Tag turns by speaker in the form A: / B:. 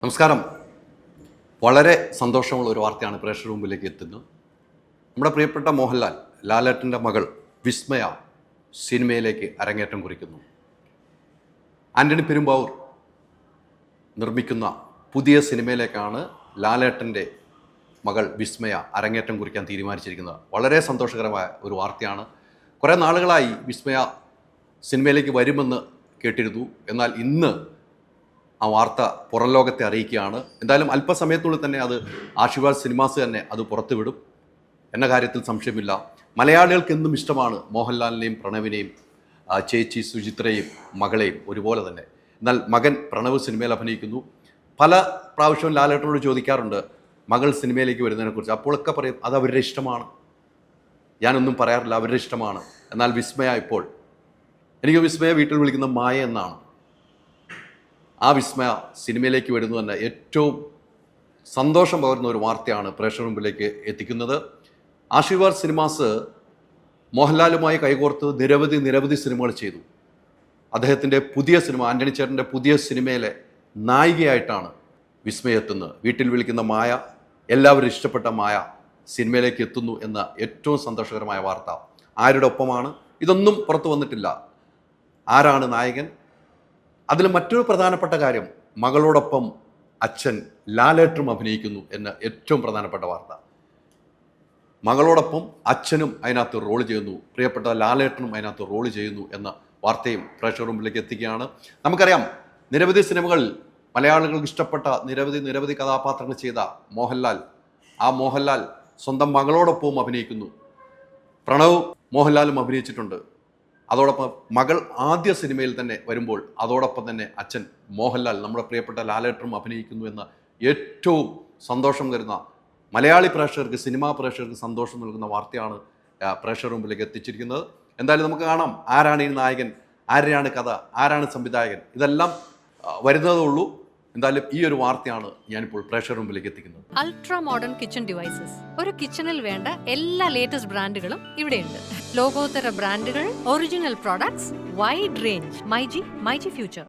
A: നമസ്കാരം. വളരെ സന്തോഷമുള്ള ഒരു വാർത്തയാണ് പ്രേക്ഷക മുമ്പിലേക്ക് എത്തുന്നത്. നമ്മുടെ പ്രിയപ്പെട്ട മോഹൻലാൽ, ലാലേട്ടൻ്റെ മകൾ വിസ്മയ സിനിമയിലേക്ക് അരങ്ങേറ്റം കുറിക്കുന്നു. ആൻ്റണി പെരുമ്പാവൂർ നിർമ്മിക്കുന്ന പുതിയ സിനിമയിലേക്കാണ് ലാലേട്ടൻ്റെ മകൾ വിസ്മയ അരങ്ങേറ്റം കുറിക്കാൻ തീരുമാനിച്ചിരിക്കുന്നത്. വളരെ സന്തോഷകരമായ ഒരു വാർത്തയാണ്. കുറേ നാളുകളായി വിസ്മയ സിനിമയിലേക്ക് വരുമെന്ന് കേട്ടിരുന്നു. എന്നാൽ ഇന്ന് ആ വാർത്ത പുറം ലോകത്തെ അറിയിക്കുകയാണ്. എന്തായാലും അല്പസമയത്തുള്ളിൽ തന്നെ അത് ആശീർവാദ് സിനിമാസ് തന്നെ അത് പുറത്തുവിടും എന്ന കാര്യത്തിൽ സംശയമില്ല. മലയാളികൾക്ക് എന്നും ഇഷ്ടമാണ് മോഹൻലാലിനെയും പ്രണവിനെയും, ചേച്ചി സുചിത്രയും മകളെയും ഒരുപോലെ തന്നെ. എന്നാൽ മകൻ പ്രണവ് സിനിമയിൽ അഭിനയിക്കുന്നു. പല പ്രാവശ്യവും ലാലേട്ടനോട് ചോദിക്കാറുണ്ട് മകൾ സിനിമയിലേക്ക് വരുന്നതിനെക്കുറിച്ച്. അപ്പോഴൊക്കെ പറയും അത് അവരുടെ ഇഷ്ടമാണ്, ഞാനൊന്നും പറയാറില്ല, അവരുടെ ഇഷ്ടമാണ്. എന്നാൽ വിസ്മയ ഇപ്പോൾ, എനിക്ക് വിസ്മയ വീട്ടിൽ വിളിക്കുന്ന മായ എന്നാണ്. ആ വിസ്മയ സിനിമയിലേക്ക് വരുന്നു തന്നെ ഏറ്റവും സന്തോഷം പകരുന്ന ഒരു വാർത്തയാണ് പ്രേക്ഷക മുമ്പിലേക്ക് എത്തിക്കുന്നത്. ആശീർവാദ് സിനിമാസ് മോഹൻലാലുമായി കൈകോർത്ത് നിരവധി സിനിമകൾ ചെയ്തു. അദ്ദേഹത്തിൻ്റെ പുതിയ സിനിമ, ആൻ്റണി ചേട്ടൻ്റെ പുതിയ സിനിമയിലെ നായികയായിട്ടാണ് വിസ്മയ എത്തുന്നത്. വീട്ടിൽ വിളിക്കുന്ന മായ, എല്ലാവരും ഇഷ്ടപ്പെട്ട മായ സിനിമയിലേക്ക് എത്തുന്നു എന്ന ഏറ്റവും സന്തോഷകരമായ വാർത്ത. ആരുടെ ഒപ്പമാണ്? ഇതൊന്നും പുറത്തു വന്നിട്ടില്ല. ആരാണ് നായകൻ? അതിൽ മറ്റൊരു പ്രധാനപ്പെട്ട കാര്യം, മകളോടൊപ്പം അച്ഛൻ ലാലേട്ടനും അഭിനയിക്കുന്നു എന്ന ഏറ്റവും പ്രധാനപ്പെട്ട വാർത്ത. മകളോടൊപ്പം അച്ഛനും അതിനകത്ത് റോൾ ചെയ്യുന്നു, പ്രിയപ്പെട്ട ലാലേട്ടനും അതിനകത്ത് റോൾ ചെയ്യുന്നു എന്ന വാർത്തയും പ്രേക്ഷകർ മുമ്പിലേക്ക് എത്തിക്കുകയാണ്. നമുക്കറിയാം, നിരവധി സിനിമകളിൽ മലയാളികൾക്ക് ഇഷ്ടപ്പെട്ട നിരവധി കഥാപാത്രങ്ങൾ ചെയ്ത മോഹൻലാൽ, ആ മോഹൻലാൽ സ്വന്തം മകളോടൊപ്പവും അഭിനയിക്കുന്നു. പ്രണവ് മോഹൻലാലും അഭിനയിച്ചിട്ടുണ്ട്. അതോടൊപ്പം മകൾ ആദ്യ സിനിമയിൽ തന്നെ വരുമ്പോൾ അതോടൊപ്പം തന്നെ അച്ഛൻ മോഹൻലാൽ, നമ്മുടെ പ്രിയപ്പെട്ട ലാലേട്ടനും അഭിനയിക്കുന്നു എന്ന ഏറ്റവും സന്തോഷം തരുന്ന, മലയാളി പ്രേക്ഷകർക്ക്, സിനിമാ പ്രേക്ഷകർക്ക് സന്തോഷം നൽകുന്ന വാർത്തയാണ് പ്രേക്ഷകർ മുമ്പിലേക്ക് എത്തിച്ചിരിക്കുന്നത്. എന്തായാലും നമുക്ക് കാണാം ആരാണ് ഈ നായകൻ, ആരെയാണ് കഥ, ആരാണ് സംവിധായകൻ, ഇതെല്ലാം വരുന്നതേ ഉള്ളൂ. എന്തായാലും ഈ ഒരു വാർത്തയാണ് ഞാനിപ്പോൾ പ്രേക്ഷകർ മുമ്പിലേക്ക് എത്തിക്കുന്നത്.
B: അൾട്രാ മോഡേൺ കിച്ചൺ ഡിവൈസസ്, ഒരു കിച്ചണിൽ വേണ്ട എല്ലാ ലേറ്റസ്റ്റ് ബ്രാൻഡുകളും ഇവിടെയുണ്ട്. ലോകോത്തര ബ്രാൻഡുകൾ, original products, wide range. MyG future.